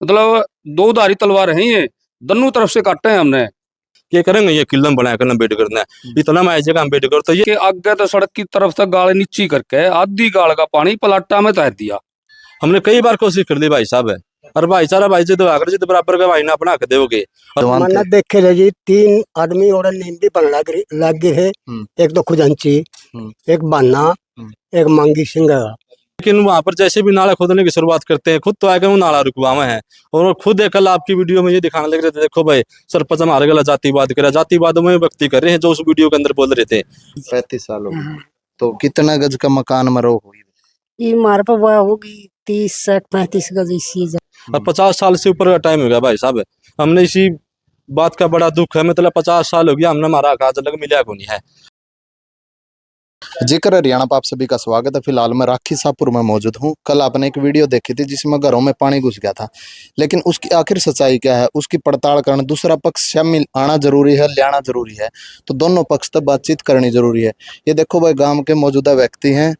मतलब दो धारी तलवार है ये, दोनों तरफ से काटे हैं हमने। ये करेंगे, ये किल्लम बनाया करना बेट करना है इतना मैं जगह अम्बेडकर तो ये कि आगे तो सड़क की तरफ से गाल नीची करके आधी गाल का पानी पलाटा में तैर दिया। हमने कई बार कोशिश कर ली भाई साहब है, और भाईचारा भाई से तो आकर जी तो बराबर का भाई ना अपना के दोगे। मन्नत देखे रहे जी, 3 आदमी और नींबी बन लग गए है। एक तो खुजंची, एक बाना, एक मांगी सिंगा। लेकिन वहां पर जैसे भी नाला खोदने की शुरुआत करते हैं खुद तो आगे वो नाला रुकवा में है, और वो खुद कल आपकी वीडियो में ये दिखाने लग रहे थे, देखो भाई सरपंच हमारे गला जातिवाद करा, जातिवाद में व्यक्ति कर रहे हैं जो उस वीडियो के अंदर बोल रहे थे। 35 साल हो गए। तो कितना गज का मकान मरो हुई? ये मार पर वह होगी 30 से 35 गज इसी और 50 साल से ऊपर का टाइम हो गया भाई साहब। हमने इसी बात का बड़ा दुख है, मतलब 50 साल हो गया हमने हमारा काज अलग मिला को नहीं है। जिक्र हरियाणा पर आप सभी का स्वागत है। फिलहाल मैं राखी शाहपुर में मौजूद हूँ। कल आपने एक वीडियो देखी थी जिसमें घरों में पानी घुस गया था, लेकिन उसकी आखिर सच्चाई क्या है उसकी पड़ताल करना, दूसरा पक्ष शामिल आना जरूरी है, ले आना जरूरी है, तो दोनों पक्ष तक बातचीत करनी जरूरी है। ये देखो भाई गांव के मौजूदा व्यक्ति हैं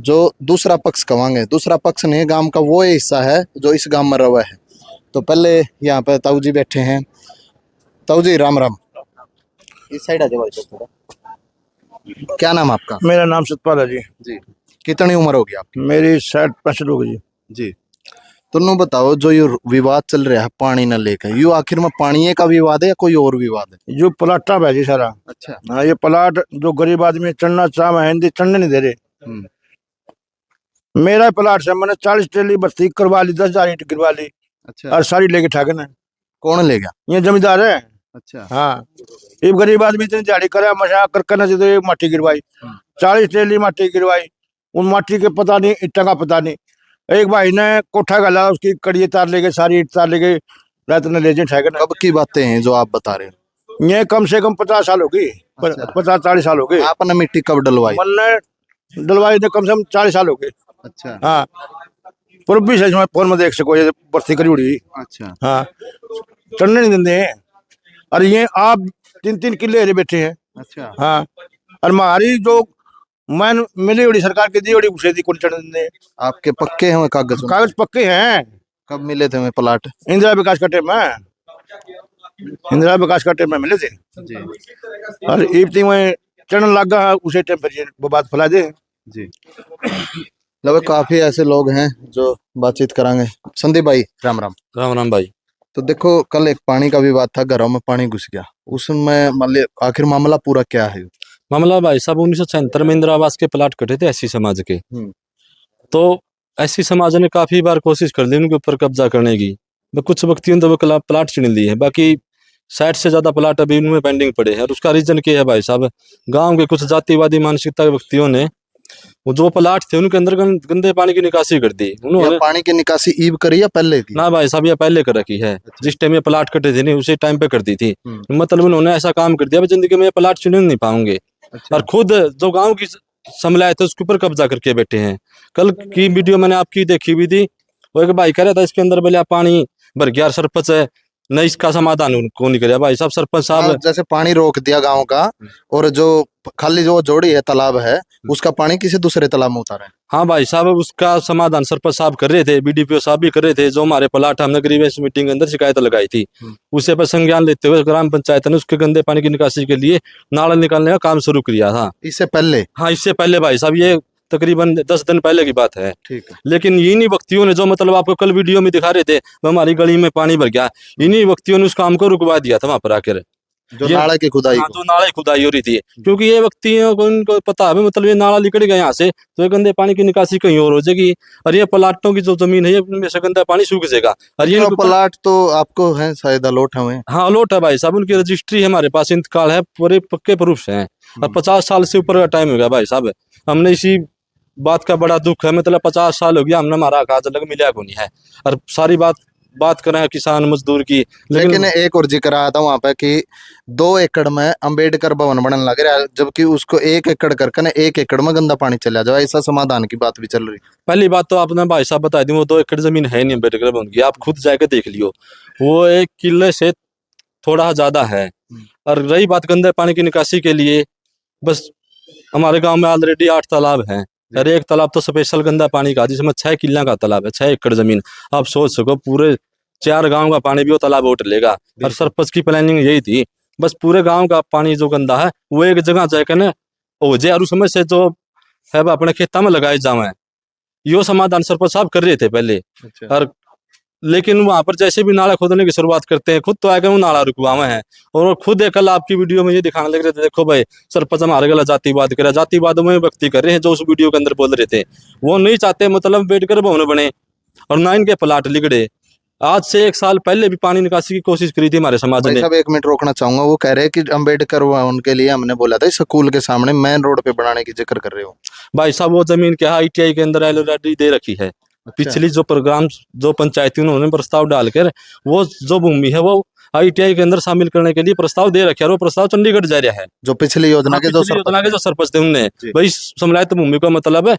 जो दूसरा पक्ष कहेंगे, दूसरा पक्ष नहीं गांव का वो हिस्सा है जो इस गांव में रवा है। तो पहले यहाँ पे ताऊ जी बैठे हैं। ताऊ जी राम राम। इस साइड आ जाओ थोड़ा। क्या नाम आपका? मेरा नाम सतपाल है जी। जी। कितनी उम्र होगी आपकी? मेरी 60-65 होगी जी। जी। तुम बताओ, जो ये विवाद चल रहा है पानी न लेकर, यू आखिर में पानी का विवाद है या कोई और विवाद है? जो प्लाटा है जी सारा। अच्छा। हाँ, ये प्लाट जो गरीब आदमी चढ़ना चाह है हिंदी चढ़ने नहीं दे रहे। मेरा प्लाट से मैंने 40 ट्रेली बस्ती करवा ली, 10,000 ईंट गिरवा ली। अच्छा। और सारी लेके ठाकन है। कौन ले गया? ये जमींदार है। अच्छा। हाँ, ये गरीब आदमी इतनी दिहाड़ी करे मशा करके न तो माटी गिरवाई, 40 ट्रेली माटी गिरवाई। उन माटी के पता नहीं, ईटा का पता नहीं। एक भाई ने कोठा गला, उसकी कड़िए तार ले गए, सारी ईट तार ले गए, रात ने ले जाए ठाकन। कब की बातें हैं जो आप बता रहे हो? ये कम से कम 50 साल हो गई। 50-40 साल हो गए। आपने मिट्टी कब डलवाई? मैंने डलवाई ने कम से कम 40 साल हो गए। अच्छा। हाँ, पर भी सही फोन में देख सको, ये बस्ती करी उड़ी। अच्छा। हाँ, चढ़ने नहीं देते हैं। और ये आप 3-3 किले हरे बैठे हैं। अच्छा। हाँ, और हमारी जो मैन मिली उड़ी सरकार की दी उड़ी उसे दी कौन चढ़ने देते। आपके पक्के हैं कागज? कागज पक्के हैं। कब मिले थे प्लाट? इंदिरा विकास का टाइम में, इंदिरा विकास का टाइम में मिले थे जी। और इतनी में चढ़ने लग गया उसे टाइम पर वो बात फैला दे जी। लगभग काफी ऐसे लोग हैं जो बातचीत करांगे। संदीप भाई राम राम। राम राम भाई। तो देखो, कल एक पानी का विवाद था, घरों में पानी घुस गया, उसमें मतलब आखिर मामला पूरा क्या है? मामला भाई साहब 1976 में इंदिरा आवास के प्लाट कटे थे एससी समाज के। तो एससी समाज ने काफी बार कोशिश कर ली उनके ऊपर कब्जा करने की, कुछ व्यक्तियों ने तो वो प्लाट छीन लिए हैं, बाकी 60 से ज्यादा प्लाट अभी उनमें पेंडिंग पड़े हैं। और उसका रीजन क्या है भाई साहब, गांव के कुछ जातिवादी मानसिकता के व्यक्तियों ने वो जो प्लाट थे उनके अंदर गंदे पानी की निकासी कर दी उन्होंने। पानी की निकासी ईब करी या पहले की? ना भाई साहब, ये पहले कर रखी है। जिस टाइम ये प्लाट कटे थे नहीं उसी टाइम पे कर दी थी। मतलब उन्होंने ऐसा काम कर दिया जिंदगी में ये प्लाट छीन नहीं पाओगे। और खुद जो गांव की समलाए थे उसके ऊपर कब्जा करके बैठे हैं। कल की वीडियो मैंने आपकी देखी हुई थी, वो एक भाई कह रहा था इसके अंदर बोले पानी भर गया, सरपंच है नहीं इसका समाधान उनको नहीं कराया। भाई साहब सरपंच साहब जैसे पानी रोक दिया गांव का, और जो खाली जो जोड़ी है तालाब है उसका पानी किसी दूसरे तालाब में उतारा है। हाँ भाई साहब, उसका समाधान सरपंच साहब कर रहे थे, बीडीपीओ साहब भी कर रहे थे। जो हमारे प्लाट हमने गरीब मीटिंग के अंदर शिकायत लगाई थी, उसे पर संज्ञान लेते हुए ग्राम पंचायत ने उसके गंदे पानी की निकासी के लिए नाला निकालने का काम शुरू किया था। इससे पहले? हाँ, इससे पहले भाई साहब, ये तकरीबन 10 दिन पहले की बात है। ठीक है। लेकिन इन्हीं व्यक्तियों ने जो मतलब आपको कल वीडियो में दिखा रहे थे वो हमारी गली में पानी भर गया, इन्हीं व्यक्तियों ने उस काम को रुकवा दिया था वहां पर आकर, जो नाला की खुदाई। हाँ, तो नाला की खुदाई हो रही थी। क्योंकि ये व्यक्तियों को उनको पता है मतलब ये नाला निकल गया यहाँ से तो ये गंदे पानी की निकासी कहीं और हो जाएगी, और ये प्लाटों की जो जमीन है उनमें से गंदा पानी सूख जाएगा। और ये प्लाट तो आपको है शायद अलॉट है? हाँ, अलॉट है भाई साहब, उनकी रजिस्ट्री हमारे पास, इंतकाल है, पूरे पक्के प्रूफ हैं। और 50 साल से ऊपर का टाइम हो गया भाई साहब। हमने इसी बात का बड़ा दुख है, मतलब 50 साल हो गया हमने हमारा काज अलग मिला को नहीं है। और सारी बात करें किसान मजदूर की, लेकिन एक और जिक्र आया था वहां पे कि 2 एकड़ में अंबेडकर भवन बनने लग रहा है, जबकि उसको 1 एकड़ करके ना 1 एकड़ में गंदा पानी चला जाए, ऐसा समाधान की बात भी चल रही। पहली बात तो आपने भाई साहब बता दी, वो 2 एकड़ जमीन है नहीं अंबेडकर भवन की, आप खुद जाके देख लियो, वो 1 किले से थोड़ा ज्यादा है। और रही बात गंदे पानी की निकासी के लिए, बस हमारे गाँव में ऑलरेडी 8 तालाब हैं, और एक तालाब तो स्पेशल गंदा पानी का जिसमें 6 किला का तालाब है, 6 एकड़ जमीन। आप सोच सको पूरे 4 गांव का पानी भी वो तालाब उठ लेगा। और सरपंच की प्लानिंग यही थी, बस पूरे गांव का पानी जो गंदा है वो एक जगह जाकर ना हो जाए और उसमें से जो है वो अपने खेतों में लगाए जावे। यो समाधान सरपंच साहब कर रहे थे पहले। और लेकिन वहां पर जैसे भी नाला खोदने की शुरुआत करते हैं खुद तो आकर वो नाला रुकवावे हैं। और वो खुद एक कल आपकी वीडियो में ये दिखाने लग रहे थे, देखो भाई सरपंच हमारे गला जातिवाद करे, जातिवाद में व्यक्ति कर रहे हैं जो उस वीडियो के अंदर बोल रहे थे। वो नहीं चाहते मतलब अम्बेडकर भवन बने और ना इनके प्लाट लिगड़े। आज से 1 साल पहले भी पानी निकासी की कोशिश करी थी हमारे समाज भाई ने। साहब 1 मिनट रोकना चाहूंगा, वो कह रहे हैं कि अम्बेडकर उनके लिए हमने बोला था स्कूल के सामने मेन रोड पे बनाने की जिक्र कर रहे हो। भाई साहब वो जमीन क्या ITI के अंदर ऑलरेडी दे रखी है। पिछली जो प्रोग्राम जो पंचायती उन्होंने प्रस्ताव डालकर वो जो भूमि है वो ITI के अंदर शामिल करने के लिए प्रस्ताव दे रखे है और वो प्रस्ताव चंडीगढ़ जा रहा है। जो पिछली योजना के जो योजना के जो सरपंच थे उनने जी। भाई सम्मिलित भूमि का मतलब है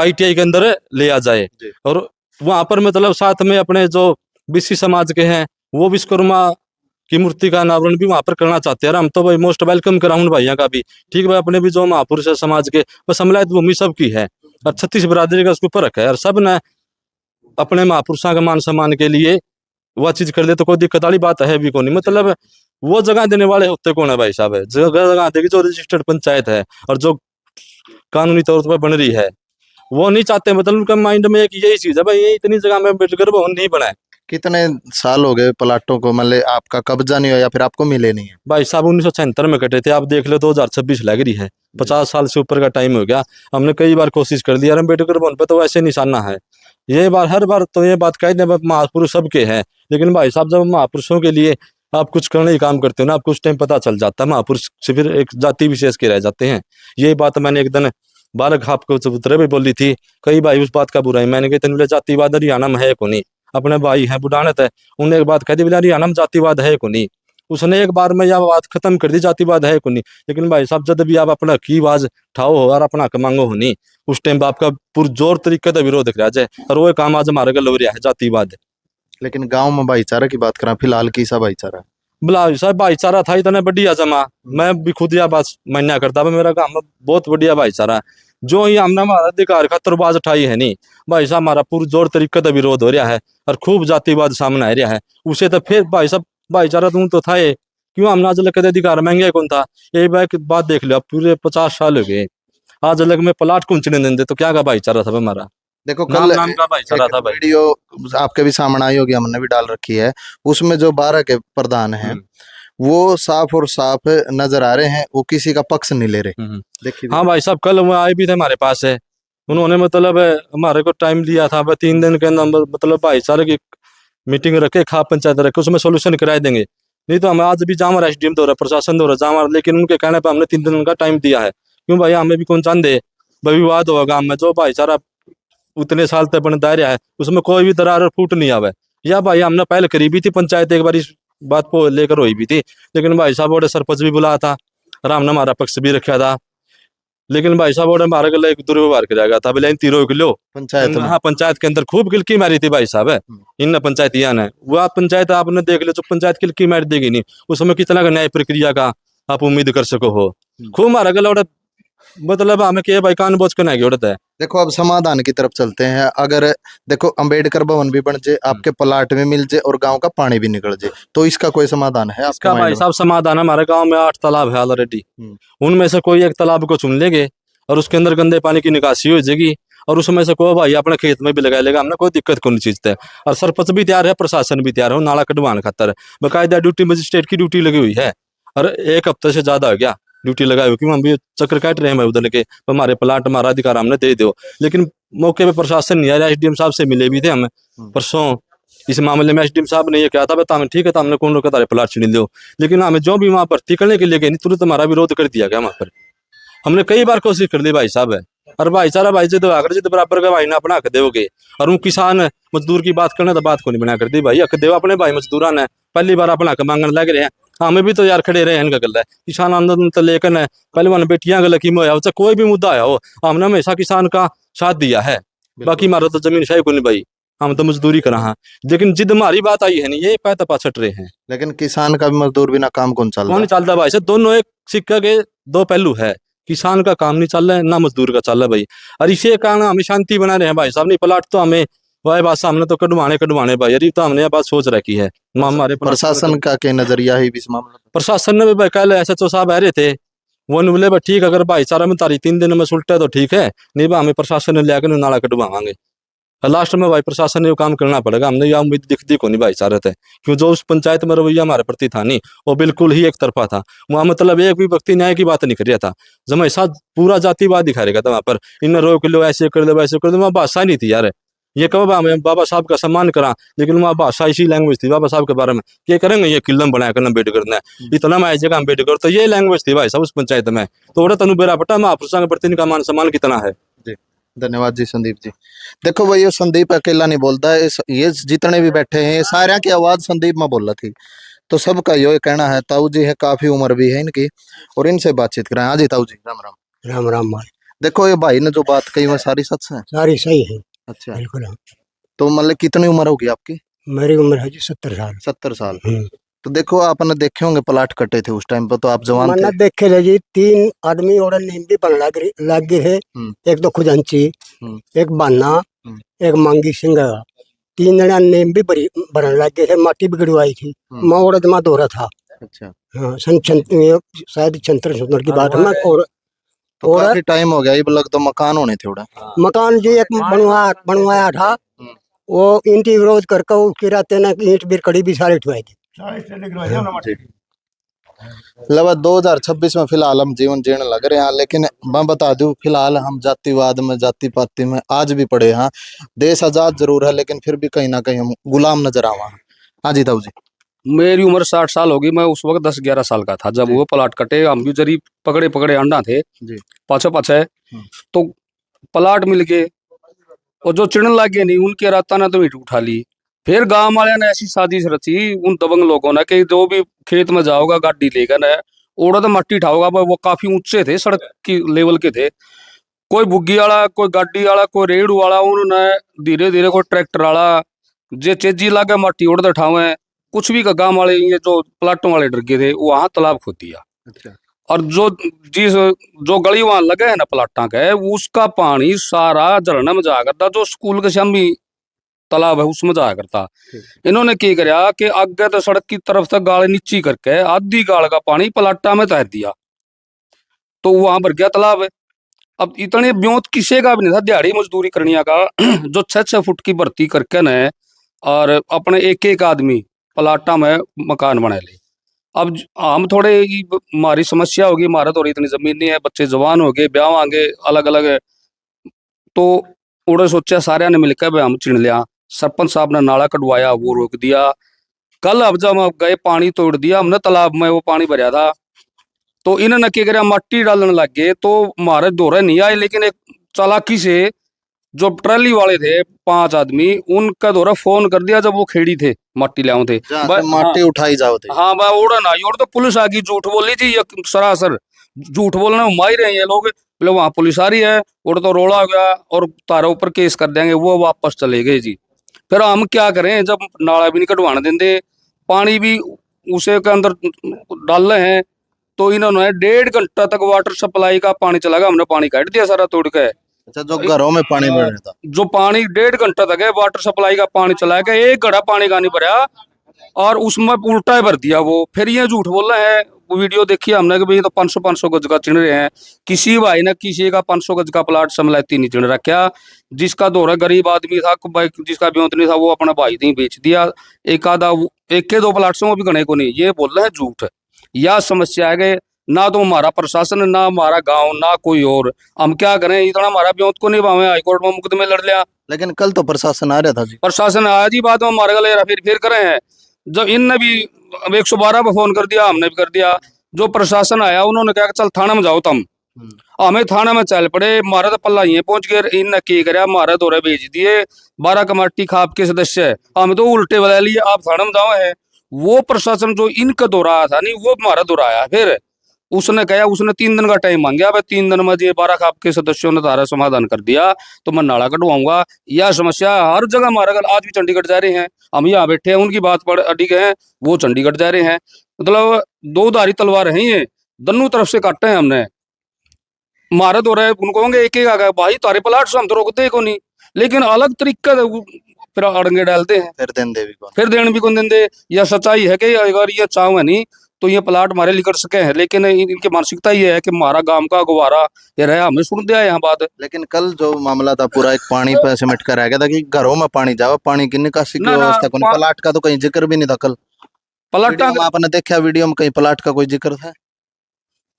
ITI के अंदर ले आ जाए। और वहां पर मतलब साथ में अपने जो BC समाज के हैं वो विश्वकर्मा की मूर्ति का अनावरण भी वहां पर करना चाहते हैं। हम तो भाई मोस्ट वेलकम कराऊं भैया का भी, ठीक है। अपने भी जो महापुरुष है समाज के वो सम्मिलित भूमि सबकी है और 36 बिरादरी का उसके ऊपर रखा है और सब ने अपने महापुरुषों के मान सम्मान के लिए वह चीज कर ले तो कोई दिक्कत वाली बात है भी कौन। मतलब वो जगह देने वाले होते कौन है भाई साहब? है जगह जगह देगी जो रजिस्टर्ड पंचायत है और जो कानूनी तौर पर बन रही है वो नहीं चाहते। मतलब उनका माइंड में एक यही चीज है भाई ये इतनी जगह में अम्बेडकर भवन नहीं बनाए। कितने साल हो गए प्लाटों को, मतलब आपका कब्जा नहीं हो या फिर आपको मिले नहीं है? भाई साहब 1976 में कटे थे, आप देख लो 2026 लग रही है, 50 साल से ऊपर का टाइम हो गया। हमने कई बार कोशिश कर दी यार अम्बेडकर भवन पे तो वैसे निशाना है। ये बार हर बार तो ये बात कहते हैं महापुरुष सबके हैं, लेकिन भाई साहब जब महापुरुषों के लिए आप कुछ करने ही काम करते हो ना आपको उस टाइम पता चल जाता है महापुरुष से फिर एक जाति विशेष के रह जाते हैं। ये बात मैंने एक दिन बालक आपको चबूतरे भी बोली थी, कई भाई उस बात का बुरा है। मैंने कहा तेन जातिवाद हरियाणा में है को नहीं, अपने भाई हैं बुढ़ानत है उन्हें एक बात कह दी हरियाणा में जातिवाद है को नहीं। उसने एक बार में यह बात खत्म कर दी जातिवाद है को नहीं। लेकिन भाई साहब जब भी आप अपना की आवाज ठाओ हो और अपना हक मांगो हो नहीं उस टाइम आपका पुरजोर तरीके से विरोध करा जाए और वो काम आज हमारे गल हो रहा है जातिवाद। लेकिन गांव में भाईचारा की बात करा फिलहाल कैसा भाईचारा? बोला साहब भाईचारा था इतना बढ़िया जमा, मैं भी खुद यह बात मान्या करता हूँ मेरा काम बहुत बढ़िया भाईचारा है। जो ही हमने हमारा अधिकार खतरबाज उठाई है नहीं भाई साहब हमारा पुरजोर तरीके से विरोध हो रहा है और खूब जातिवाद सामने आ रहा है। उसे तो फिर भाई साहब भाईचारा तुम तो था ये क्यों हमने आज अलग कदे अधिकार महंगे कौन था। ये बात देख लो पूरे 50 साल हो गए आज अलग में प्लाट कौन चने देते तो क्या का भाईचारा था हमारा? देखो नाम कल नाम का भाईचारा था भाई। वीडियो आपके भी सामने आई होगी, हमने भी डाल रखी है, उसमें जो 12 के प्रधान हैं वो साफ और साफ नजर आ रहे हैं, वो किसी का पक्ष नहीं ले रहे। देखिए हाँ भाई साहब कल वो आए भी थे हमारे पास है, उन्होंने मतलब हमारे को टाइम दिया था 3 दिन के अंदर मतलब भाईचारे की मीटिंग रखे खा पंचायत रखे उसमें सोल्यूशन कराए देंगे। नहीं तो हम आज भी जामा SDM दो रहा प्रशासन दो रहा जामा, लेकिन उनके कहने पर हमने 3 दिन का टाइम दिया है। क्यों भाई हमें भी कौन चाहते भाई विवाद होगा गाँव में जो भाईचारा उतने साल तक बन दायरा है उसमें कोई भी दरार और फूट नहीं आवे। या भाई हमने पहले करी भी थी पंचायत एक बार इस बात को लेकर हुई भी थी, लेकिन भाई साहब बड़े सरपंच भी बुलाया था और हमने हमारा पक्ष भी रखा था। लेकिन भाई साहब बड़े हमारे गले एक दुर्व्यवहार किया गया था बोले 3 किलो पंचायत में। हाँ पंचायत के अंदर खूब किलकी मारी थी भाई साहब इन पंचायतियां ने। वो आप पंचायत आपने देख लो जो पंचायत किलकी मार देगी नहीं उसमें कितना का न्याय प्रक्रिया का आप उम्मीद कर सको हो। खूब हमारा गला उड़ा मतलब हमें क्या भाई कान बोझ के नहीं उड़ता है। देखो अब समाधान की तरफ चलते हैं। अगर देखो अम्बेडकर भवन भी बन जाए, आपके प्लाट में मिल जाए और गांव का पानी भी निकल जाए तो इसका कोई समाधान है? इसका भाई साहब समाधान है हमारे गांव में 8 तालाब है ऑलरेडी, उनमें से कोई एक तालाब को चुन लेंगे और उसके अंदर गंदे पानी की निकासी हो जाएगी और उसमें से कोई भाई अपने खेत में भी लगा लेगा, हमने कोई दिक्कत कौन चीज है। और सरपंच भी तैयार है प्रशासन भी तैयार है नाला कटवाने खातर बाकायदा ड्यूटी मजिस्ट्रेट की ड्यूटी लगी हुई है और 1 हफ्ते से ज्यादा हो गया ड्यूटी लगाई हुई क्योंकि हम भी चक्कर काट रहे हैं उधर के तो हमारे प्लाट हमारा अधिकार हमने दे दो। लेकिन मौके पे प्रशासन नहीं आया। SDM साहब से मिले भी थे हम परसों इस मामले में। SDM साहब ने ये कहा था बता हमें ठीक है तो हमने कौन रोका तारे प्लाट छीन दो, लेकिन हमें जो भी वहां भर्ती करने के लिए गए नहीं तुरंत हमारा विरोध कर दिया गया वहां पर। हमने कई बार कोशिश कर ली भाई साहब है और भाईचारा भाई जिद आकर जिद बराबर का भाई ना अपना हक दोगे और वो किसान मजदूर की बात करने तो बात को नहीं बना कर दी भाई हक दो अपने भाई मजदूरा ने पहली बार अपना हक मांगने लग रहे हैं। हमें भी तो यार खड़े रहे इनका गल है किसान आंदोलन तो लेकिन पहले वन बेटियां गल की होया चाहे कोई भी मुद्दा आया हो हमने हमेशा किसान का साथ दिया है। बाकी हमारा तो जमीन शाही को नहीं भाई हम तो मजदूरी करा हाँ, लेकिन जिद हमारी बात आई है नहीं ये पैसा पाछट रहे हैं। लेकिन किसान का भी मजदूर बिना काम कौन चल रहा कौन है? चलता भाई साहब दोनों एक सिक्के के 2 पहलू है, किसान का काम नहीं चल रहा है ना मजदूर का चल रहा है भाई। और इसी कारण हमें शांति बना रहे हैं भाई साहब। नहीं प्लाट तो हमें वही बात हमने तो कटवाने भाई यार, ये तो हमने ये बात सोच रखी है। हमारे प्रशासन का क्या नजरिया है इस मामले में? प्रशासन ने भी भाई कल SHO साहब आ रहे थे, वो ने बोले भाई ठीक, अगर भाईचारा में तारी 3 दिन में सुलटा है तो ठीक है, नहीं भाई हमें प्रशासन ने लेकर नाला कटवाएंगे। लास्ट में भाई प्रशासन ने ये काम करना पड़ेगा। हमने यह उम्मीद दिखती को नहीं भाईचारा थे, क्यों जो उस पंचायत में रवैया हमारे प्रति था नहीं, वो बिल्कुल ही एक तरफा था। वहाँ मतलब एक भी व्यक्ति न्याय की बात नहीं कर रहा था, जब ऐसा पूरा जातिवाद दिखा रहेगा था वहाँ पर, इन रोक लो, ऐसे कर दो वैसे कर दो। वहाँ भाषा नहीं थी यार, ये कब हमें बाबा साहब का सम्मान करा, लेकिन वहाँ भाषा इसी लैंग्वेज थी बाबा साहब के बारे में, ये करेंगे ये किलम बनाया करना अम्बेडकर ने, इतना मैं जगह अम्बेडकर, तो ये लैंग्वेज थी भाई साहब उस पंचायत में। तो बड़ा तनु बेरा पटा महापुरुषों के प्रति इनका मान सम्मान कितना है। धन्यवाद जी संदीप जी। देखो भाई ये संदीप अकेला नहीं बोलता है, ये जितने भी बैठे हैं सारे की आवाज संदीप में बोल रही थी, तो सबका ये कहना है। ताऊ जी है, काफी उम्र भी है इनकी, और इनसे बातचीत करें। हाँ जी ताऊ जी, राम राम। राम राम भाई। देखो ये भाई ने जो बात कही वो सारी सच है? सारी सही है, अच्छा, बिल्कुल। हाँ। तो मतलब कितनी उम्र होगी आपकी? मेरी उम्र है जी 70 साल। 70 साल। तो देखो आपने देखे होंगे प्लाट कटे थे उस टाइम पर, तो आप जवान थे। मैंने देखे ले जी 3 आदमी और नींद भी बन लग गए है। एक तो खुजंची, एक बाना, एक मांगी सिंह, 3 जना नींद भी बनने लग गए थे। माटी भी गिरवाई थी, मैं औरत में दौरा था। अच्छा, हाँ, शायद 76 की बात है। मैं तो काफी टाइम हो गया, ये लग तो मकान होने थे उड़ा। मकान जी एक बनवाया था, वो ईंटी विरोध करके उसकी रात ना ईंट भी कड़ी भी सारी उठवाई थी। लगभग 2026 में फिलहाल हम जीवन जीने लग रहे हैं, लेकिन मैं बता दूं फिलहाल हम जातिवाद में, जाति पाति में आज भी पड़े हैं। देश आजाद जरूर है, लेकिन फिर भी कहीं ना कहीं हम गुलाम नजर आवा हैं। हाँ जी ताऊ जी। मेरी उम्र 60 साल होगी। मैं उस वक्त 10-11 साल का था जब वो प्लाट कटे। हम भी जरी पकड़े पकड़े अंडा थे जी। पाछे तो प्लाट मिल गए, और जो चिड़न लग गए नहीं उनके राता ने तो ईंट उठा ली। फिर गांव वाले ने ऐसी साजिश रची उन दबंग लोगों ने कि जो भी खेत में जाओगा गाड़ी लेकर न ओड़ा तो मट्टी उठाओगा। वो काफी ऊंचे थे, सड़क की लेवल के थे। कोई बुग्गी वाला, कोई गाड़ी वाला, कोई रेड़ू वाला, उन्होंने धीरे धीरे कोई ट्रैक्टर वाला जे चेजी लागे मट्टी उड़ते उठावे। कुछ भी का गांव वाले ये जो प्लाटों वाले डर गए थे, वहां तालाब खोद दिया। अच्छा। और जो गली वहां लगे है ना प्लाटा के, उसका पानी सारा झरना में जाया करता। जो स्कूल के सामने तालाब है उसमें जाया करता। इन्होंने क्या कराया कि आगे तो सड़क की तरफ से गाल नीची करके आधी गाल का पानी प्लाटा में तैर दिया, तो वहां भर गया तालाब। अब इतने ब्योत किसी का भी नहीं था दिहाड़ी मजदूरी करनिया का। जो 6-6 फुट की भर्ती करके न और अपने एक आदमी प्लाटा में मकान बना ले। अब हम थोड़े हमारी समस्या होगी, हमारा थोड़ी इतनी जमीन नहीं है, बच्चे जवान हो गए, ब्याह आगे अलग अलग है, तो उड़े सोचा सारे ने मिलकर हम चिन लिया। सरपंच साहब ने नाला कटवाया, वो रोक दिया। कल अब जब हम गए पानी तोड़ दिया हमने, तालाब में वो पानी भरा था। तो इन्होंने क्या कराया, मट्टी डालने लग गए। तो हमारे दौरे नहीं आए, लेकिन एक चालाकी से जो ट्रैली वाले थे 5 आदमी, उनका दौरा फोन कर दिया जब वो खेड़ी थे मट्टी लाओ थे। माटी उठाई जाओ थे। हाँ भाई उड़न आई, और तो पुलिस आ गई, झूठ बोली थी। ये सरासर झूठ बोलने में मार रहे हैं ये लोग। बोले वहां पुलिस आ रही है, और तो रोला गया और तारे ऊपर केस कर देंगे। वो वापस चले गए जी। फिर हम क्या करें, जब नाला भी नहीं कटवाने देंगे, पानी भी उसे के अंदर डाल रहे हैं। तो इन्होंने 1.5 घंटा तक वाटर सप्लाई का पानी चला गया, हमने पानी काट दिया सारा तोड़ के। अच्छा, जो घरों में पानी बढ़ रहा था, जो पानी 1.5 घंटा तक है वाटर सप्लाई का पानी चला गया, 1 घड़ा पानी का नहीं भरा, और उसमें उल्टा ही भर दिया वो। फिर ये झूठ बोल रहे हैं, वीडियो देखी हमने कि भाई तो 500 गज का चिन रहे हैं। किसी भाई ने किसी का 500 गज का प्लाट समलाती नहीं चिन रखा। जिसका दौरा गरीब आदमी था, जिसका ब्योत नहीं था, वो अपना भाई नहीं बेच दिया। एक आधा 1-2 प्लाट से वो भी गणे को नहीं। ये बोल रहे हैं झूठ। यह समस्या है कि ना तो हमारा प्रशासन, ना हमारा गांव, ना कोई और। हम क्या करें, इतना हमारा ब्योत को नहीं भावे, हाईकोर्ट में मुकदमे लड़ लिया। लेकिन कल तो प्रशासन आ रहा था जी। प्रशासन आया जी, बाद में हमारे गले फिर करे हैं। जब इनने भी 112 पे फोन कर दिया, हमने भी कर दिया। जो प्रशासन आया उन्होंने कहा चल थाना में जाओ तुम। हमें थाना में चल पड़े, हमारा तो पल्ला ये पहुंच गए। इनने की कराया, हमारे दौरे भेज दिए 12 कमेटी खाप के सदस्य। हम तो उल्टे बता लिए, आप थाना में जाओ है। वो प्रशासन जो इनका दौरा आया था नहीं, वो हमारा दौरा आया। फिर उसने कहा, उसने 3 दिन का टाइम मांगा। 3 दिन में ये 12 खाप के सदस्यों ने तारा समाधान कर दिया, तो मैं नाला कटवाऊंगा। यह समस्या हर जगह हमारे घर आज भी चंडीगढ़ जा रहे हैं। हम यहाँ बैठे हैं, उनकी बात पर अडिग है, वो चंडीगढ़ जा रहे हैं। मतलब 2 धारी तलवार है, ये दोनों तरफ से काटे हैं हमने। मारे दो रहे उनको होंगे एक आ गया भाई तारे प्लाट से हम तो रोकते को नहीं, लेकिन अलग तरीका फिर अड़ंगे डालते हैं, फिर दिन देवी को फिर देन भी कौन देंगे। यह सच्चाई है कि अगर ये चाव है नहीं तो ये प्लाट हमारे लिखट सके हैं, लेकिन इनकी मानसिकता ये है कि हमारा गांव का गुब्बारा ये रहा, हमें सुन दिया यहाँ बात। लेकिन कल जो मामला था पूरा एक पानी पे सिमट कर रह गया था कि घरों में पानी जाओ, पानी की निकासी की ना, ना, व्यवस्था कोई, प्लाट का तो कहीं जिक्र भी नहीं था कल। प्लाटा वीडियो में आपने देखा, वीडियो में कहीं प्लाट का कोई जिक्र था?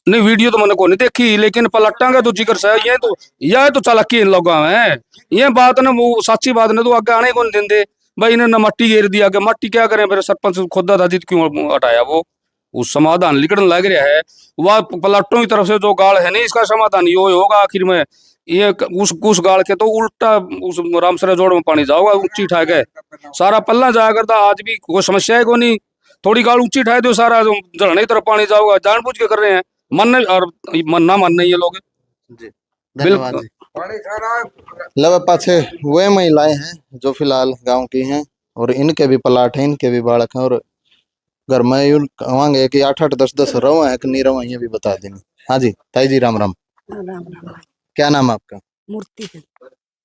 नहीं, वीडियो तो मैंने को नहीं देखी, लेकिन पलटा का तो जिक्र है। ये तो चालाकी इन लोगों में, ये बात ना वो सच्ची बात ने तो आगे आने को नहीं देंगे भाई। इन्होंने मट्टी घेर दिया, आगे मट्टी क्या करें, मेरे सरपंच खुदा था जित क्यों हटाया वो, उस समाधान लिखने लग रहा है। वह पलटों की तरफ से जो गाल है नहीं, इसका समाधान ये होगा आखिर में। ये उस गाल के तो उल्टा उस रामसरा जोड़ में पानी जाओगा ऊंची ठा के, सारा पल्ला जाया करता। आज भी कोई समस्या है को नहीं, थोड़ी गाल ऊंची ठाए दो, सारा झरने की तरफ पानी जाओगा, जानबूझ के कर रहे हैं। मन और मन्ना मान नहीं ये लोग। जी धन्यवाद जी। लव पाछे वे महिलाएं हैं जो फिलहाल गांव की हैं और इनके भी प्लाट हैं, इनके भी बालक हैं, और घर में यूं कहेंगे कि 8-8 10-10 रवा है कि नहीं रवा, ये भी बता देंगे। हाँ जी ताई जी, राम राम। राम राम। क्या नाम है आपका? मूर्ति है।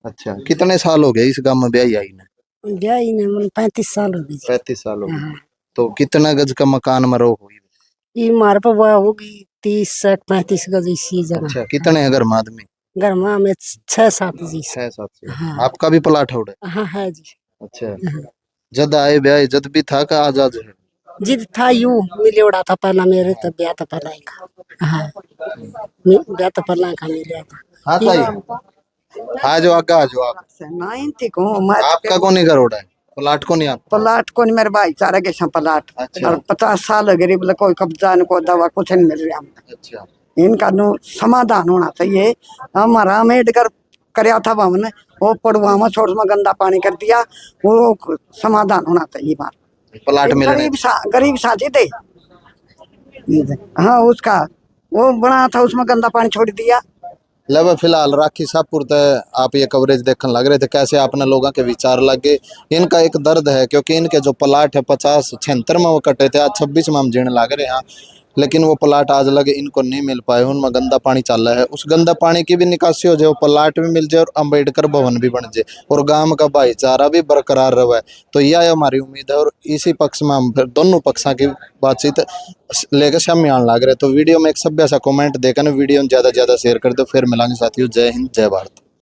अच्छा, कितने साल हो गए इस गांव में ब्याही आई ने? ब्याही ने 35 साल हो गई। 35 साल हो गए। हाँ। तो कितना गज का मकान में रहो हुई? ये मार पर वह होगी 30 से 35 गज इसी जगह। अच्छा, कितने हैं घर में आदमी? घर में 6-7 जी। 6-7 से। हाँ। आपका भी प्लाट है उड़े? हाँ है जी। अच्छा, जद आए ब्याह जद भी था का आज आज है? जिद था यू मिले उड़ा था पहला मेरे, तब ब्याह तो पहला ही का। हाँ ब्याह तो पहला का मिले था। हाँ ताई, आ जाओ आगे, आ जाओ आप। 90 को आपका कौन घर उड़ा है? प्लाट को नहीं? आप प्लाट को नहीं, मेरे भाईचारा के साथ प्लाट। अच्छा। और 50 साल गरीब लोग कोई कब्जा न को दवा कुछ नहीं मिल रहा हमने। अच्छा, इनका नो समाधान होना चाहिए। हमारा अम्बेडकर करया था हमने, वो पड़ुआ में छोड़ में गंदा पानी कर दिया, वो समाधान होना चाहिए। बात प्लाट मिलने गरीब साथी थे। हाँ उसका वो बना था, उसमें गंदा पानी छोड़ दिया। लव फिलहाल राखी साहपुर तक आप ये कवरेज देखने लग रहे थे, कैसे आपने लोगों के विचार लगे। इनका एक दर्द है क्योंकि इनके जो प्लाट है 50-76 में वो कटे थे, आज 26 में हम जीने लग रहे हैं, लेकिन वो प्लाट आज लगे इनको नहीं मिल पाए, उनमें गंदा पानी चल रहा है। उस गंदा पानी की भी निकासी हो जाए, प्लाट भी मिल जाए और अम्बेडकर भवन भी बन जाए और गांव का भाईचारा भी बरकरार रहे, तो यह हमारी उम्मीद है। और इसी पक्ष में हम फिर दोनों पक्षों की बातचीत लेकर सामने आने लग रहे। तो वीडियो में एक सभ्य सा कमेंट देकर वीडियो ज़्यादा से ज़्यादा शेयर कर दो। फिर मिलांगे साथियों, जय हिंद जय भारत।